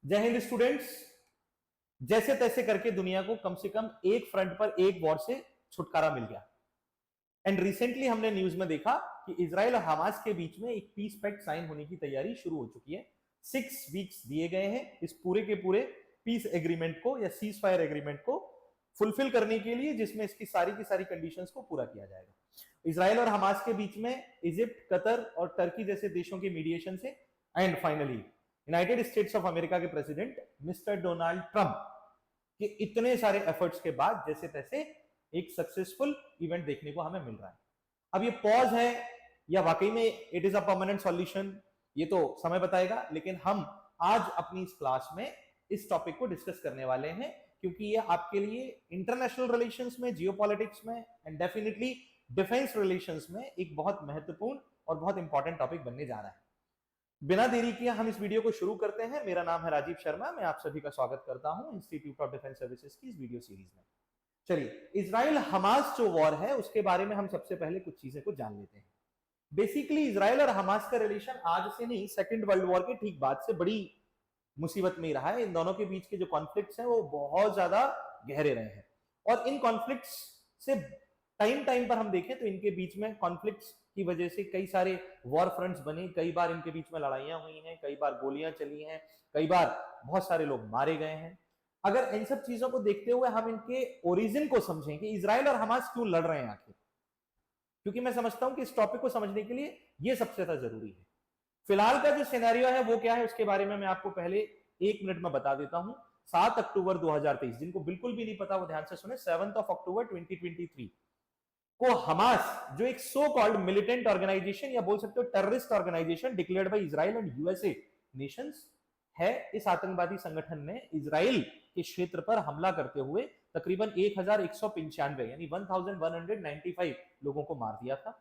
जय हिंद स्टूडेंट्स। जैसे तैसे करके दुनिया को कम से कम एक फ्रंट पर एक वॉर से छुटकारा मिल गया। एंड रिसेंटली हमने न्यूज में देखा कि इजराइल और हमास के बीच में एक पीस पैक्ट साइन होने की तैयारी शुरू हो चुकी है। 6 वीक्स दिए गए हैं इस पूरे के पूरे पीस एग्रीमेंट को या सीज फायर एग्रीमेंट को फुलफिल करने के लिए, जिसमें इसकी सारी की सारी कंडीशंस को पूरा किया जाएगा। इजराइल और हमास के बीच में इजिप्ट, कतर और टर्की जैसे देशों के मीडिएशन से and finally United states of America के प्रेसिडेंट मिस्टर डोनाल्ड ट्रंप के इतने सारे एफर्ट्स के बाद जैसे तैसे एक सक्सेसफुल इवेंट देखने को हमें मिल रहा है। अब ये पॉज है या वाकई में it is a permanent solution, ये तो समय बताएगा। लेकिन हम आज अपनी इस क्लास में इस टॉपिक को डिस्कस करने वाले हैं, क्योंकि ये आपके लिए इंटरनेशनल रिलेशंस में, जियोपॉलिटिक्स में एंड डेफिनेटली डिफेंस रिलेशंस में एक बहुत महत्वपूर्ण और बहुत इंपॉर्टेंट टॉपिक बनने जा रहा है। बिना देरी किए हम इस वीडियो को शुरू करते हैं। मेरा नाम है राजीव शर्मा, मैं आप सभी का स्वागत करता हूं इंस्टीट्यूट ऑफ डिफेंस सर्विसेज की इस वीडियो सीरीज में। चलिए, इजराइल हमास जो वॉर है उसके बारे में हम सबसे पहले कुछ चीजें को जान लेते हैं। बेसिकली इजराइल और हमास का रिलेशन आज से नहीं, सेकेंड वर्ल्ड वॉर के ठीक बाद से बड़ी मुसीबत में ही रहा है। इन दोनों के बीच के जो कॉन्फ्लिक्ट्स हैं वो बहुत ज्यादा गहरे रहे हैं, और इन कॉन्फ्लिक्ट्स से टाइम पर हम देखें तो इनके बीच में कॉन्फ्लिक्ट्स की वजह से कई सारे वॉर फ्रंट्स बने, कई बार इनके बीच में लड़ाइयां हुई हैं, कई बार गोलियां चली हैं, कई बार बहुत सारे लोग मारे गए हैं। अगर इन सब चीजों को देखते हुए हम इनके ओरिजिन को समझें कि इजराइल और हमास क्यों लड़ रहे हैं आखिर, क्योंकि मैं समझता हूं कि इस टॉपिक को समझने के लिए यह सबसे ज्यादा जरूरी है। फिलहाल का जो सिनेरियो है वो क्या है उसके बारे में मैं आपको पहले 1 मिनट में बता देता हूं। 7 अक्टूबर 2023, जिनको बिल्कुल भी नहीं पता वो ध्यान से सुने, 7 अक्टूबर 2023 को हमास, जो एक सो कॉल्ड मिलिटेंट ऑर्गेनाइजेशन या बोल सकते हो terrorist organisation declared by Israel and USA nations है, इस आतंकवादी संगठन ने इजराइल के क्षेत्र पर हमला करते हुए तकरीबन 1195 यानी 1195 लोगों को मार दिया था।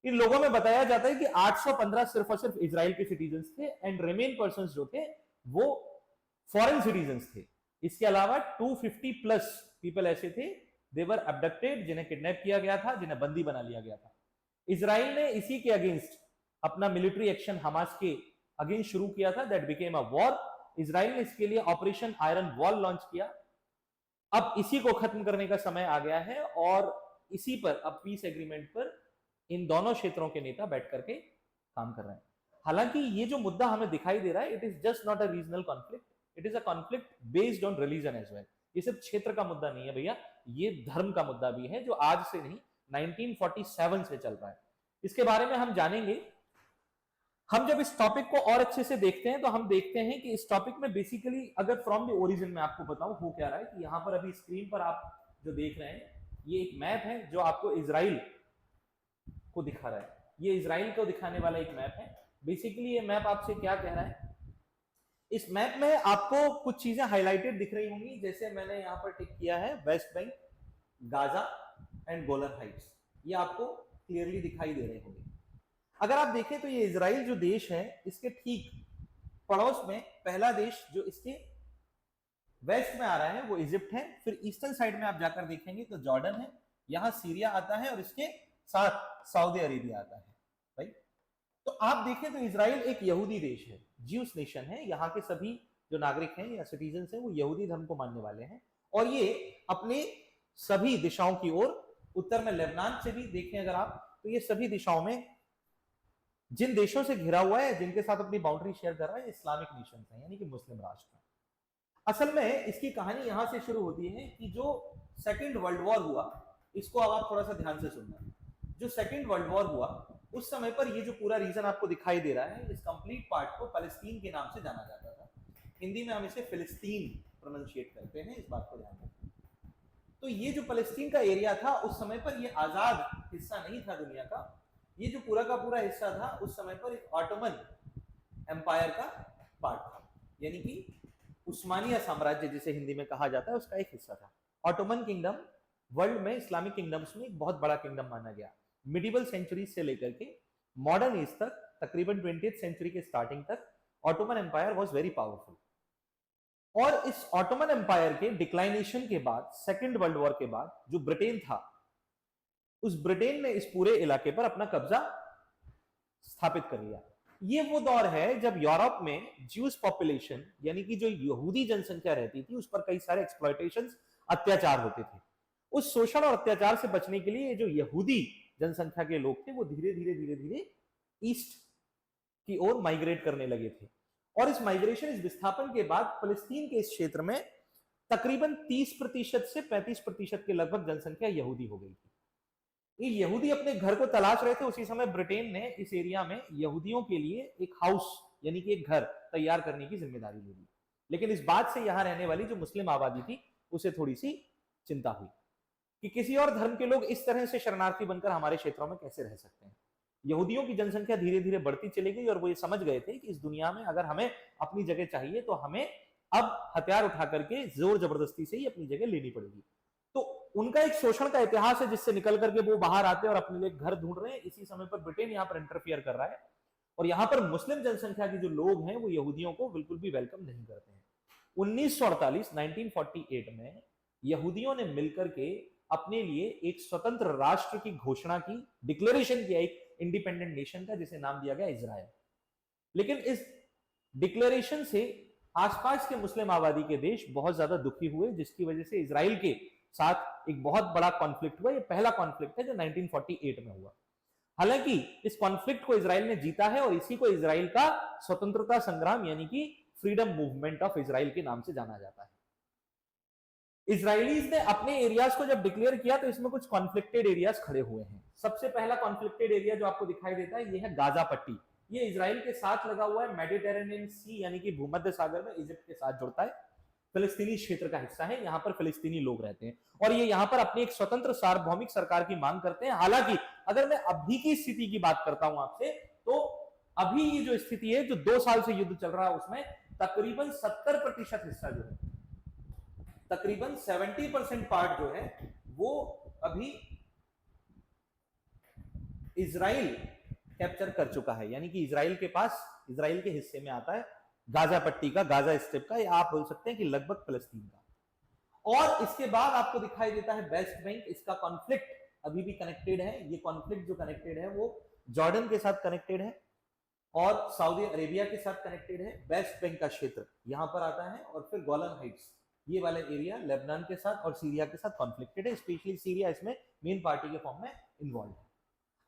इन लोगों में बताया जाता है कि 815 सिर्फ और सिर्फ इजराइल के सिटीजन्स थे एंड रिमेन पर्संस जो थे वो फॉरेन सिटीजन्स थे। इसके अलावा 250 प्लस पीपल ऐसे थे दे वर अबडक्टेड, जिन्हें किडनैप किया गया था, जिन्हें बंदी बना लिया गया था। इजराइल ने इसी के अगेंस्ट अपना मिलिट्री एक्शन हमास के अगेंस्ट शुरू किया था, that became a war. Israel ने इसके लिए ऑपरेशन आयरन वॉल लॉन्च किया। अब इसी को खत्म करने का समय आ गया है और इसी पर अब पीस एग्रीमेंट पर इन दोनों क्षेत्रों के नेता बैठ करके काम कर रहे हैं। हालांकि ये जो मुद्दा हमें दिखाई दे रहा है, it is just not a regional conflict, it is a conflict based on religion as well. ये सिर्फ क्षेत्र का मुद्दा नहीं है भैया, ये धर्म का मुद्दा भी है, जो आज से नहीं 1947 से चल रहा है। इसके बारे में हम जानेंगे। हम जब इस टॉपिक को और अच्छे से देखते हैं तो हम देखते हैं कि इस टॉपिक में बेसिकली अगर फ्रॉम द ओरिजिन में आपको बताऊं हो क्या रहा है, कि यहां पर अभी स्क्रीन पर आप जो देख रहे हैं ये एक मैप है जो आपको इजराइल को दिखा रहा है। ये इजराइल को दिखाने वाला एक मैप है। बेसिकली ये मैप आपसे क्या कह रहा है, इस मैप में आपको कुछ चीजें हाईलाइटेड दिख रही होंगी, जैसे मैंने यहां पर टिक किया है West Bank, Gaza and Golan Heights, ये आपको क्लियरली दिखाई दे रहे होंगे। अगर आप देखें तो ये इजराइल जो देश है इसके ठीक पड़ोस में पहला देश जो इसके वेस्ट में आ रहा है वो इजिप्ट है। फिर ईस्टर्न साइड में आप जाकर देखेंगे तो जॉर्डन है, यहां सीरिया आता है और इसके साथ सऊदी अरेबिया आता है। राइट, तो आप देखें तो इजराइल एक यहूदी देश है, ज्यूस नेशन है। यहाँ के सभी जो नागरिक हैं या सिटीजन्स हैं वो यहूदी धर्म को मानने वाले हैं, और ये अपने सभी दिशाओं की ओर, उत्तर में लेबनान से भी देखें अगर आप तो ये सभी दिशाओं में जिन देशों से घिरा हुआ है, जिनके साथ अपनी बाउंड्री शेयर कर रहा है, इस्लामिक नेशन है यानी कि मुस्लिम राष्ट्र। असल में इसकी कहानी यहां से शुरू होती है कि जो सेकेंड वर्ल्ड वॉर हुआ, इसको अब आप थोड़ा सा ध्यान से सुनना। जो सेकेंड वर्ल्ड वॉर हुआ उस समय पर ये जो पूरा रीजन आपको दिखाई दे रहा है, इस कंप्लीट पार्ट को पैलेस्टीन के नाम से जाना जाता था। हिंदी में हम इसे फिलिस्तीन प्रोनाउंशिएट करते हैं, इस बात को ध्यान रखें। तो ये जो पैलेस्टीन का एरिया था उस समय पर ये आजाद हिस्सा नहीं था दुनिया का। ये जो पूरा का पूरा हिस्सा था उस समय पर एक ऑटोमन एम्पायर का पार्ट था, यानी कि उस्मानिया साम्राज्य जिसे हिंदी में कहा जाता है उसका एक हिस्सा था। ऑटोमन किंगडम वर्ल्ड में इस्लामिक किंगडम्स में एक बहुत बड़ा किंगडम माना गया। मिडिवल सेंचुरी से लेकर के मॉडर्न एज तक, तकरीबन 20th सेंचुरी के स्टार्टिंग तक Ottoman empire was very powerful. और इस ऑटोमन एम्पायर के डिक्लाइनेशन के बाद, सेकेंड वर्ल्ड वॉर के बाद, जो ब्रिटेन था उस ब्रिटेन ने इस पूरे इलाके पर अपना कब्जा स्थापित कर लिया। ये वो दौर है जब यूरोप में ज्यूस पॉपुलेशन यानी कि जो यहूदी जनसंख्या रहती थी उस पर कई सारे एक्सप्लॉयटेशन, अत्याचार होते थे। उस शोषण और अत्याचार से बचने के लिए जो यहूदी जनसंख्या के लोग थे वो धीरे धीरे धीरे धीरे ईस्ट की ओर माइग्रेट करने लगे थे। और इस माइग्रेशन, इस विस्थापन के बाद फलस्तीन के इस क्षेत्र में तकरीबन 30% से 35% के लगभग जनसंख्या यहूदी हो गई थी। ये यहूदी अपने घर को तलाश रहे थे। उसी समय ब्रिटेन ने इस एरिया में यहूदियों के लिए एक हाउस यानी कि एक घर तैयार करने की जिम्मेदारी ले ली। लेकिन इस बात से यहां रहने वाली जो मुस्लिम आबादी थी उसे थोड़ी सी चिंता हुई कि किसी और धर्म के लोग इस तरह से शरणार्थी बनकर हमारे क्षेत्रों में कैसे रह सकते हैं। यहूदियों की जनसंख्या धीरे धीरे बढ़ती चली गई और वो ये समझ गए थे कि इस दुनिया में अगर हमें अपनी जगह चाहिए तो हमें अब हथियार उठा करके जोर जबरदस्ती से ही अपनी जगह लेनी पड़ेगी। तो उनका एक शोषण का इतिहास है जिससे निकल करके वो बाहर आते हैं और अपने लिए घर ढूंढ रहे हैं। इसी समय पर ब्रिटेन यहाँ पर इंटरफियर कर रहा है और यहाँ पर मुस्लिम जनसंख्या के जो लोग हैं वो यहूदियों को बिल्कुल भी वेलकम नहीं करते हैं। 1948 में यहूदियों ने मिलकर के अपने लिए एक स्वतंत्र राष्ट्र की घोषणा की, डिक्लेरेशन किया एक इंडिपेंडेंट नेशन का, जिसे नाम दिया गया इजराइल। लेकिन इस डिक्लेरेशन से आसपास के मुस्लिम आबादी के देश बहुत ज्यादा दुखी हुए, जिसकी वजह से इजराइल के साथ एक बहुत बड़ा कॉन्फ्लिक्ट हुआ। ये पहला कॉन्फ्लिक्ट है जो 1948 में हुआ। हालांकि इस कॉन्फ्लिक्ट को इजराइल ने जीता है और इसी को इजराइल का स्वतंत्रता संग्राम यानी कि फ्रीडम मूवमेंट ऑफ इजराइल के नाम से जाना जाता है। इजरायलीज ने अपने एरियाज को जब डिक्लेयर किया तो इसमें कुछ कॉन्फ्लिक्टेड एरियाज खड़े हुए हैं। सबसे पहला कॉन्फ्लिक्टेड एरिया जो आपको दिखाई देता है ये है गाजा पट्टी। ये इजराइल के साथ लगा हुआ है, मेडिटेरेनियन सी यानी कि भूमध्य सागर में इजिप्ट के साथ जुड़ता है। फिलिस्तीनी क्षेत्र का हिस्सा है, यहाँ पर फिलिस्तीनी लोग रहते हैं और ये यहाँ पर अपनी एक स्वतंत्र सार्वभौमिक सरकार की मांग करते हैं। हालांकि अगर मैं अभी की स्थिति की बात करता हूं आपसे, तो अभी ये जो स्थिति है, जो 2 साल से युद्ध चल रहा है, उसमें तकरीबन 70% हिस्सा जो है, तकरीबन 70% पार्ट जो है वो अभी इजराइल कैप्चर कर चुका है। यानी कि इजराइल के पास, इजराइल के हिस्से में आता है गाजा पट्टी का, गाजा स्ट्रिप का, या आप बोल सकते हैं कि लगभग फिलिस्तीन का। और इसके बाद आपको दिखाई देता है वेस्ट बैंक। इसका कॉन्फ्लिक्ट अभी भी कनेक्टेड है। ये कॉन्फ्लिक्ट जो कनेक्टेड है वो जॉर्डन के साथ कनेक्टेड है और सऊदी अरेबिया के साथ कनेक्टेड है। वेस्ट बैंक का क्षेत्र यहां पर आता है और फिर गोलन हाइट्स, ये वाला एरिया लेबनान के साथ और सीरिया के साथ कॉन्फ्लिक्टेड है। स्पेशली सीरिया इसमें मेन पार्टी के फॉर्म में इन्वॉल्व है।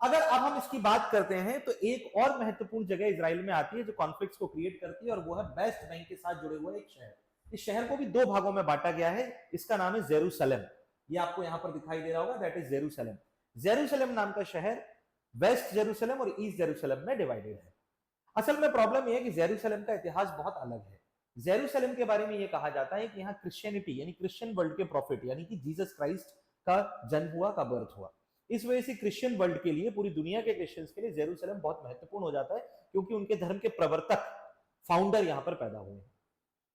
अगर अब हम इसकी बात करते हैं तो एक और महत्वपूर्ण जगह इजराइल में आती है जो कॉन्फ्लिक्ट्स को क्रिएट करती है और वो है वेस्ट बैंक के साथ जुड़े हुए एक शहर। इस शहर को भी 2 भागों में बांटा गया है। इसका नाम है जेरूसलम। ये आपको यहां पर दिखाई दे रहा होगा, दैट इज जेरूसलम। जेरूसलम नाम का शहर वेस्ट जेरूसलम और ईस्ट जेरूसलम में डिवाइडेड है। असल में प्रॉब्लम यह है कि जेरूसलम का इतिहास बहुत अलग है। जेरूसलम के बारे में यह कहा जाता है कि यहाँ क्रिश्चियनिटी यानी क्रिश्चियन वर्ल्ड के प्रॉफिट यानी कि जीसस क्राइस्ट का जन्म हुआ, का बर्थ हुआ। इस वजह से क्रिश्चियन वर्ल्ड के लिए, पूरी दुनिया के क्रिश्चियंस के लिए जेरूसलम बहुत महत्वपूर्ण हो जाता है क्योंकि उनके धर्म के प्रवर्तक, फाउंडर यहां पर पैदा हुए हैं।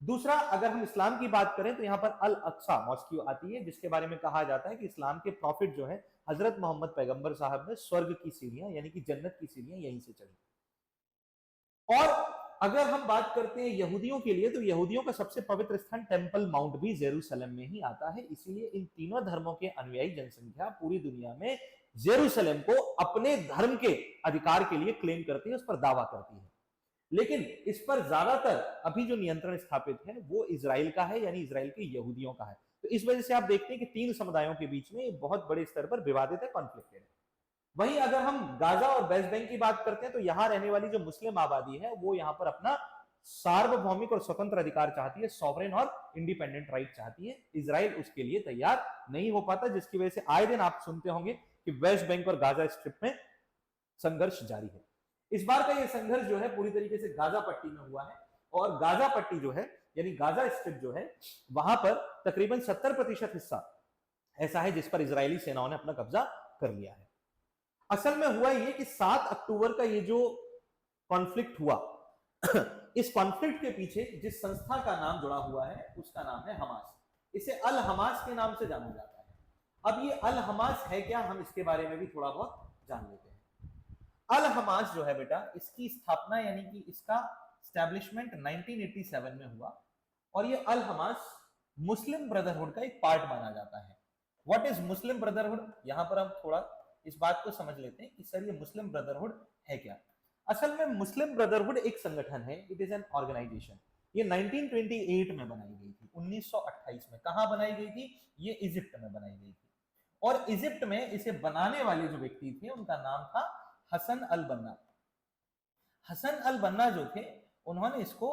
दूसरा, अगर हम इस्लाम की बात करें तो यहाँ पर अल अक्सा मॉस्क्यू आती है, जिसके बारे में कहा जाता है कि इस्लाम के प्रॉफिट जो है हजरत मोहम्मद पैगंबर साहब ने स्वर्ग की सीढ़ियां यानी कि जन्नत की सीढ़ियां यहीं से चढ़ी। और अगर हम बात करते हैं यहूदियों के लिए, तो यहूदियों का सबसे पवित्र स्थान टेंपल माउंट भी जेरूसलम में ही आता है। इसीलिए इन तीनों धर्मों के अनुयायी जनसंख्या पूरी दुनिया में जेरूसलम को अपने धर्म के अधिकार के लिए क्लेम करती है, उस पर दावा करती है। लेकिन इस पर ज्यादातर अभी जो नियंत्रण स्थापित है वो इजराइल का है, यानी इजराइल के यहूदियों का है। तो इस वजह से आप देखते हैं कि 3 समुदायों के बीच में बहुत बड़े स्तर पर विवादित है, कॉन्फ्लिक्टेड है। वहीं अगर हम गाजा और वेस्ट बैंक की बात करते हैं तो यहां रहने वाली जो मुस्लिम आबादी है वो यहां पर अपना सार्वभौमिक और स्वतंत्र अधिकार चाहती है, सॉवरेन और इंडिपेंडेंट राइट चाहती है। इजराइल उसके लिए तैयार नहीं हो पाता, जिसकी वजह से आए दिन आप सुनते होंगे कि वेस्ट बैंक और गाजा स्ट्रिप में संघर्ष जारी है। इस बार का ये संघर्ष जो है पूरी तरीके से गाजा पट्टी में हुआ है और गाजा पट्टी जो है यानी गाजा स्ट्रिप जो है वहां पर तकरीबन 70% हिस्सा ऐसा है जिस पर इजरायली सेनाओं ने अपना कब्जा कर लिया है। असल में हुआ ये कि 7 अक्टूबर का ये जो कॉन्फ्लिक्ट हुआ इस कॉन्फ्लिक्ट के पीछे जिस संस्था का नाम जुड़ा हुआ है उसका नाम है हमास। इसे अल हमास के नाम से जाना जाता है। अब ये अल हमास है क्या, हम इसके बारे में भी थोड़ा बहुत जान लेते हैं। अल हमास जो है बेटा, इसकी स्थापना यानी कि इसका एस्टैब्लिशमेंट 1987 में हुआ और ये अल हमास मुस्लिम ब्रदरहुड का एक पार्ट माना जाता है। व्हाट इज मुस्लिम ब्रदरहुड, यहां पर हम थोड़ा इस बात को समझ लेते हैं कि सर ये मुस्लिम ब्रदरहुड है क्या। असल में मुस्लिम ब्रदरहुड एक संगठन है, इट इज एन ऑर्गेनाइजेशन। ये 1928 में बनाई गई थी, 1928 में। कहां बनाई गई थी? ये इजिप्ट में बनाई गई थी। और इजिप्ट में इसे बनाने वाले जो व्यक्ति थे उनका नाम था हसन अल बन्ना। हसन अल बन्ना जो थे, उन्होंने इसको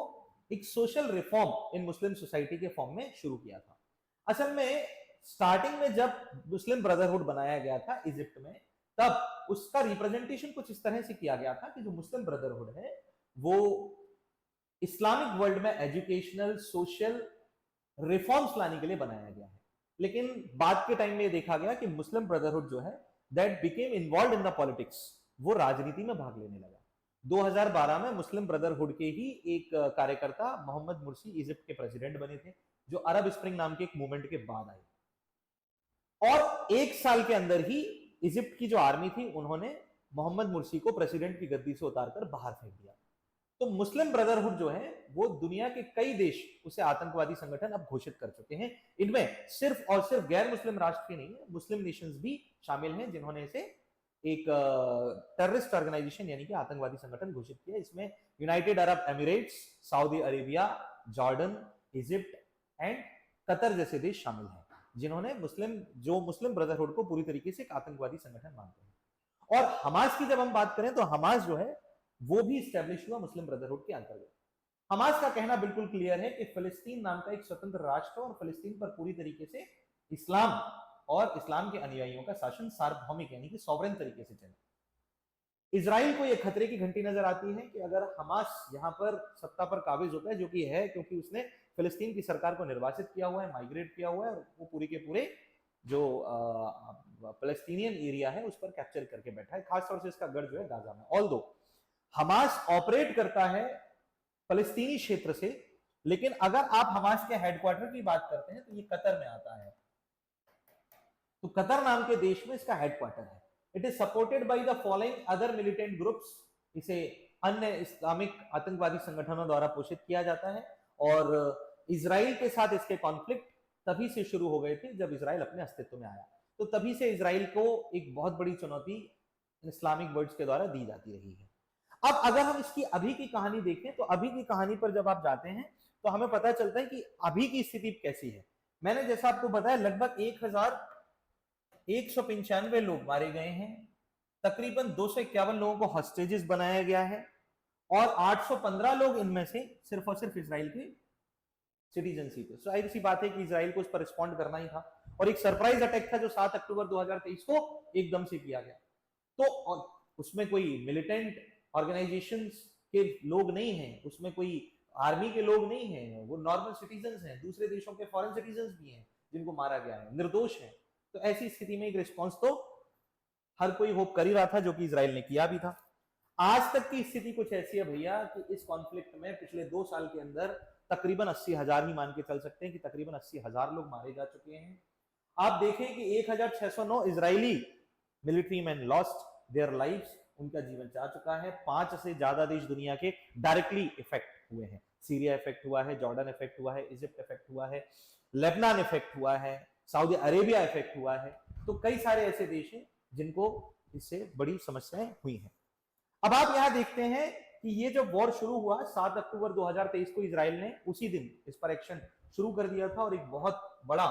एक social reform in Muslim society के फॉर्म में शुरू किया था। असल में स्टार्टिंग में जब मुस्लिम ब्रदरहुड बनाया गया था इजिप्ट में, तब उसका रिप्रेजेंटेशन कुछ इस तरह से किया गया था कि जो मुस्लिम ब्रदरहुड है वो इस्लामिक वर्ल्ड में एजुकेशनल सोशल रिफॉर्म्स लाने के लिए बनाया गया है। लेकिन बाद के टाइम में देखा गया कि मुस्लिम ब्रदरहुड जो है that became involve in the politics, वो राजनीति में भाग लेने लगा। 2012 में मुस्लिम ब्रदरहुड के ही एक कार्यकर्ता मोहम्मद मुर्सी इजिप्ट के प्रेसिडेंट बने थे, जो अरब स्प्रिंग नाम के एक मूवमेंट के बाद आए। और एक साल के अंदर ही इजिप्ट की जो आर्मी थी उन्होंने मोहम्मद मुर्सी को प्रेसिडेंट की गद्दी से उतारकर बाहर फेंक दिया। तो मुस्लिम ब्रदरहुड जो है वो दुनिया के कई देश उसे आतंकवादी संगठन अब घोषित कर चुके हैं। इनमें सिर्फ और सिर्फ गैर मुस्लिम राष्ट्र ही नहीं है, मुस्लिम नेशंस भी शामिल हैं जिन्होंने इसे एक टेररिस्ट ऑर्गेनाइजेशन यानी कि आतंकवादी संगठन घोषित किया। इसमें United Arab Emirates, Saudi Arabia, Jordan, Egypt and Qatar जैसे देश शामिल हैं, जिन्होंने मुस्लिम ब्रदरहुड को पूरी तरीके से एक आतंकवादी संगठन मानते हैं। और हमास की जब हम बात करें तो हमास जो है वो भी स्टैब्लिश हुआ मुस्लिम ब्रदरहुड के अंतर्गत। हमास का कहना बिल्कुल क्लियर है कि फिलिस्तीन नाम का एक स्वतंत्र राष्ट्र और फिलिस्तीन पर पूरी तरीके से इस्लाम और इस्लाम के अनुयायियों का शासन सार्वभौमिक यानी कि सॉवरेन तरीके से चले। इजराइल को यह खतरे की घंटी नजर आती है कि अगर हमास यहां पर सत्ता पर काबिज होता है, जो कि है क्योंकि उसने फिलिस्तीन की सरकार को निर्वासित किया हुआ है, माइग्रेट किया हुआ है, और वो पूरे के पूरे जो फिलिस्तीनियन एरिया है उस पर कैप्चर करके बैठा है, खासतौर से इसका गढ़ जो है गाजा में। ऑल्दो हमास ऑपरेट करता है फलस्तीनी क्षेत्र से, लेकिन अगर आप हमास के हेडक्वार्टर की बात करते हैं तो ये कतर में आता है। तो कतर नाम के देश में इसका हेडक्वार्टर है। It is supported by the following other militant groups. इसे अन्य इस्लामिक आतंकवादी संगठनों द्वारा पोषित किया जाता है। और इजराइल के साथ इसके कॉन्फ्लिक्ट तभी से शुरू हो गए थे जब इजराइल अपने अस्तित्व में आया। तो तभी से इजराइल को एक बहुत बड़ी चुनौती इस्लामिक वर्ल्ड के द्वारा दी जाती रही है। अब अगर हम इसकी अभी की कहानी देखें तो अभी की कहानी पर जब आप जाते हैं तो हमें पता चलता है कि अभी की स्थिति कैसी है। मैंने जैसा आपको बताया लगभग 1195 लोग मारे गए हैं, तकरीबन 251 लोगों को हॉस्टेजेस बनाया गया है, और 815 लोग इनमें से सिर्फ और सिर्फ इजराइल के सिटीजनशिप है। जाहिर सी बात है कि इजराइल को इस पर रिस्पॉन्ड करना ही था, और एक सरप्राइज अटैक था जो 7 अक्टूबर 2023 को एकदम से किया गया। तो उसमें कोई मिलिटेंट ऑर्गेनाइजेशंस के लोग नहीं हैं, उसमें कोई आर्मी के लोग नहीं हैं, वो नॉर्मल सिटीजन्स हैं, दूसरे देशों के फॉरेन सिटीजन्स भी हैं जिनको मारा गया है, निर्दोष हैं। तो ऐसी स्थिति में एक रिस्पॉन्स तो हर कोई होप कर ही रहा था, जो कि इजराइल ने किया भी था। आज तक की स्थिति कुछ ऐसी है भैया कि इस कॉन्फ्लिक्ट में पिछले 2 साल के अंदर तकरीबन 80,000 ही मान के चल सकते हैं कि तकरीबन 80,000 लोग मारे जा चुके हैं। आप देखें कि 1609 Israeli military man lost their lives, उनका जीवन जा चुका है। 5 से ज्यादा देश दुनिया के डायरेक्टली इफेक्ट हुए हैं। सीरिया इफेक्ट हुआ है, जॉर्डन इफेक्ट हुआ है, इजिप्ट इफेक्ट हुआ है, लेबनान इफेक्ट हुआ है, सऊदी अरेबिया इफेक्ट हुआ है। तो कई सारे ऐसे देश हैं जिनको इससे बड़ी समस्याएं हुई हैं। अब आप यहां देखते हैं कि ये जो वॉर शुरू हुआ 7 अक्टूबर 2023 को इजराइल ने उसी दिन इस पर एक्शन शुरू कर दिया था, और एक बहुत बड़ा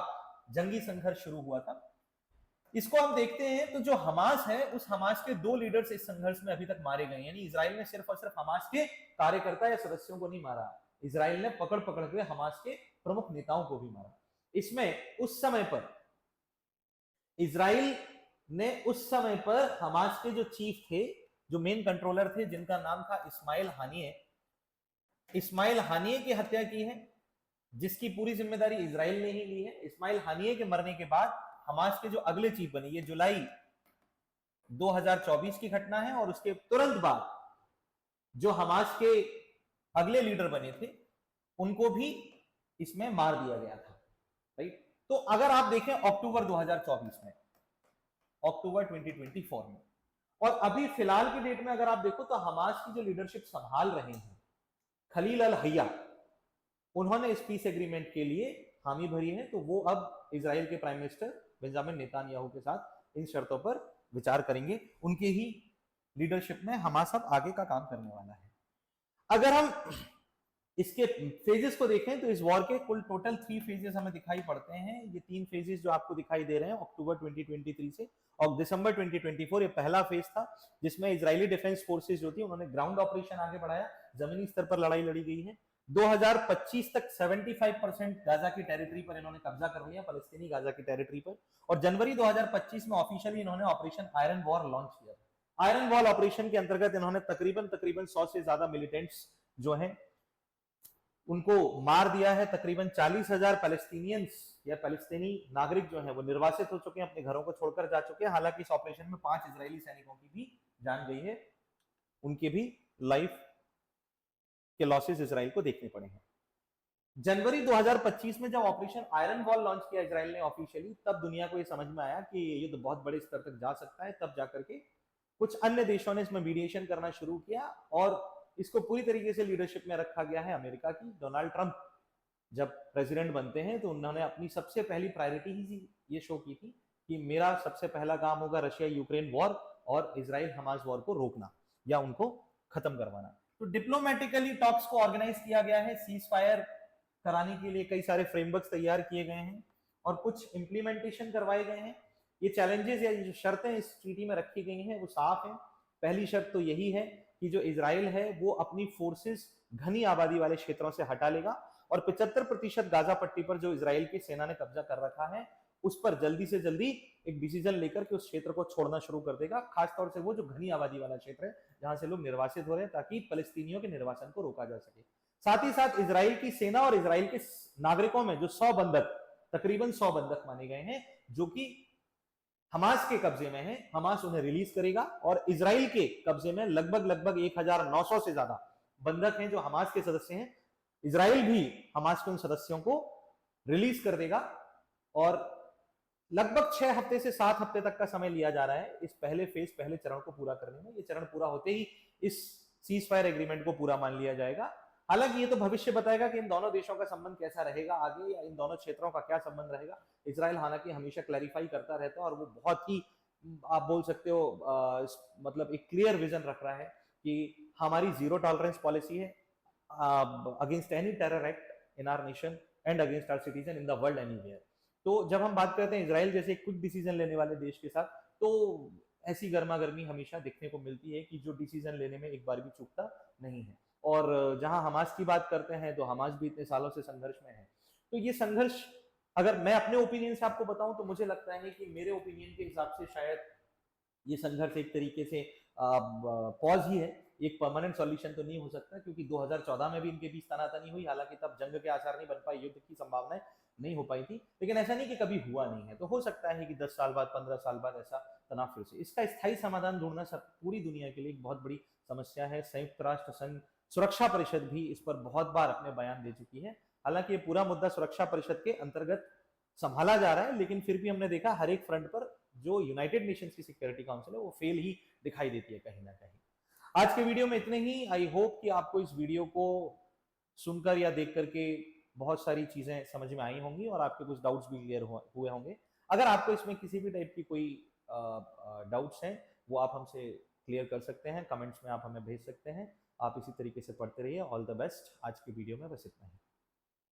जंगी संघर्ष शुरू हुआ था। इसको हम देखते हैं तो जो हमास है, उस हमास के 2 लीडर्स इस संघर्ष में अभी तक मारे गए। यानी इजराइल ने सिर्फ और सिर्फ हमास के कार्यकर्ता या सदस्यों को नहीं मारा, इजराइल ने पकड़ पकड़ के हमास के प्रमुख नेताओं को भी मारा। इसमें उस समय पर इजराइल ने उस समय पर हमास के जो चीफ थे, जो मेन कंट्रोलर थे, जिनका नाम था इस्माइल हानिये की हत्या की है, जिसकी पूरी जिम्मेदारी इजराइल ने ही ली है। इस्माइल हानिये के मरने के बाद हमास के जो अगले चीफ बने, ये जुलाई 2024 की घटना है, और उसके तुरंत बाद जो हमास के अगले लीडर बने थे उनको भी इसमें मार दिया गया था। राइट। तो अगर आप देखें अक्टूबर 2024 में, अक्टूबर 2024 में, और अभी फिलहाल की डेट में अगर आप देखो तो हमास की जो लीडरशिप संभाल रहे हैं खलील अल हय्या, उन्होंने इस पीस एग्रीमेंट के लिए हामी भरी है। तो वो अब इजराइल के प्राइम मिनिस्टर बेंजामिन नेतान्याहू के साथ इन शर्तों पर विचार करेंगे। उनके ही लीडरशिप में हमास अब आगे का काम करने वाला है। अगर हम इसके फेजेस को देखें तो इस वॉर के कुल टोटल 3 फेजेस हमें दिखाई पड़ते हैं। ये 3 फेजेस जो आपको दिखाई दे रहे हैं अक्टूबर 2023 से और दिसंबर 2024, ये पहला फेज था जिसमें इजरायली डिफेंस फोर्सेस जो थी उन्होंने ग्राउंड ऑपरेशन आगे बढ़ाया, जमीनी स्तर पर लड़ाई लड़ी गई है। 2025 तक 75% गाजा की टेरिटरी पर इन्होंने कब्जा कर लिया, फलस्तीनी गाजा की टेरिटरी पर। और जनवरी 2025 में ऑफिशियली इन्होंने ऑपरेशन आयरन वॉर लॉन्च किया। आयरन वॉल ऑपरेशन के अंतर्गत इन्होंने तकरीबन 100 से ज्यादा मिलिटेंट्स जो हैं उनको मार दिया है। तकरीबन 40,000 पैलेस्टीनियंस या पैलेस्तीनी नागरिक जो हैं वो निर्वासित हो चुके हैं, अपने घरों को छोड़कर जा चुके हैं। हालांकि इस ऑपरेशन में 5 इजरायली सैनिकों की भी जान गई है, उनके भी लाइफ के लॉसेस इसराइल को देखने पड़े हैं। जनवरी 2025 में जब ऑपरेशन आयरन वॉल लॉन्च किया इसराइल ने ऑफिशियली, तब दुनिया को यह समझ में आया कि ये युद्ध बहुत बड़े स्तर तक जा सकता है। तब जाकर के कुछ अन्य देशों ने इसमें मीडिएशन करना शुरू किया और इसको पूरी तरीके से लीडरशिप में रखा गया है अमेरिका की। डोनाल्ड ट्रंप जब प्रेसिडेंट बनते हैं तो उन्होंने अपनी सबसे पहली प्रायोरिटी ही ये शो की थी कि मेरा सबसे पहला काम होगा रशिया यूक्रेन वॉर और इजराइल हमास वॉर को रोकना या उनको खत्म करवाना। तो डिप्लोमेटिकली टॉक्स को ऑर्गेनाइज किया गया है, सीज फायर कराने के लिए कई सारे फ्रेमवर्क तैयार किए गए हैं और कुछ इंप्लीमेंटेशन करवाए गए हैं। ये चैलेंजेस या जो शर्तें इस ट्रीटी में रखी गई हैं वो साफ हैं। पहली शर्त तो यही है कि जो इजराइल है वो अपनी फोर्सेस घनी आबादी वाले क्षेत्रों से हटा लेगा और 75% गाजा पट्टी पर जो इजराइल की सेना ने कब्जा कर रखा है उस पर जल्दी से जल्दी एक डिसीजन लेकर के उस क्षेत्र को छोड़ना शुरू कर देगा, खासतौर से वो जो घनी आबादी वाला क्षेत्र है जहां से लोग निर्वासित हो रहे हैं, ताकि फलस्तीनियों के निर्वासन को रोका जा सके। साथ ही साथ इजराइल की सेना और इजराइल के नागरिकों में जो 100 बंधक, तकरीबन 100 बंधक माने गए हैं जो कि हमास के कब्जे में है, हमास उन्हें रिलीज करेगा। और इजराइल के कब्जे में लगभग 1900 से ज्यादा बंधक हैं जो हमास के सदस्य हैं। इजराइल भी हमास के उन सदस्यों को रिलीज कर देगा और लगभग 6 हफ्ते से 7 हफ्ते तक का समय लिया जा रहा है इस पहले फेज, पहले चरण को पूरा करने में। ये चरण पूरा होते ही इस सीज फायर एग्रीमेंट को पूरा मान लिया जाएगा। हालांकि ये तो भविष्य बताएगा कि इन दोनों देशों का संबंध कैसा रहेगा आगे, या इन दोनों क्षेत्रों का क्या संबंध रहेगा। इजराइल हालांकि हमेशा क्लैरिफाई करता रहता है और वो बहुत ही, आप बोल सकते हो मतलब एक क्लियर विजन रख रहा है कि हमारी जीरो टॉलरेंस पॉलिसी है against any terror act in our nation and against our citizen in the world anywhere. तो जब हम बात करते हैं इजराइल जैसे क्विक डिसीजन लेने वाले देश के साथ, तो ऐसी गर्मा गर्मी हमेशा देखने को मिलती है कि जो डिसीजन लेने में एक बार भी चूकता नहीं है। और जहां हमास की बात करते हैं तो हमास भी इतने सालों से संघर्ष में है। तो ये संघर्ष, अगर मैं अपने ओपिनियन से आपको बताऊं तो मुझे लगता है कि मेरे ओपिनियन के हिसाब से शायद ये संघर्ष एक तरीके से पॉज ही है, एक परमानेंट सॉल्यूशन तो नहीं हो सकता, क्योंकि 2014 में भी इनके बीच तनातनी हुई, हालांकि तब जंग के आसार नहीं बन पाए, युद्ध की संभावनाएं नहीं हो पाई थी, लेकिन ऐसा नहीं कि कभी हुआ नहीं है। तो हो सकता है कि 10 साल बाद 15 साल बाद ऐसा तनाव फिर से, इसका स्थायी समाधान ढूंढना सब पूरी दुनिया के लिए एक बहुत बड़ी समस्या है। संयुक्त राष्ट्र संघ सुरक्षा परिषद भी इस पर बहुत बार अपने बयान दे चुकी है। हालांकि ये पूरा मुद्दा सुरक्षा परिषद के अंतर्गत संभाला जा रहा है, लेकिन फिर भी हमने देखा हर एक फ्रंट पर जो यूनाइटेड नेशंस की सिक्योरिटी काउंसिल है वो फेल ही दिखाई देती है कहीं ना कहीं। आज के वीडियो में इतने ही। आई होप कि आपको इस वीडियो को सुनकर या देख करके बहुत सारी चीजें समझ में आई होंगी और आपके कुछ डाउट्स भी क्लियर हुए होंगे। अगर आपको इसमें किसी भी टाइप की कोई डाउट्स हैं वो आप हमसे क्लियर कर सकते हैं, कमेंट्स में आप हमें भेज सकते हैं। आप इसी तरीके से पढ़ते रहिए। All the best. आज की वीडियो में बस इतना ही।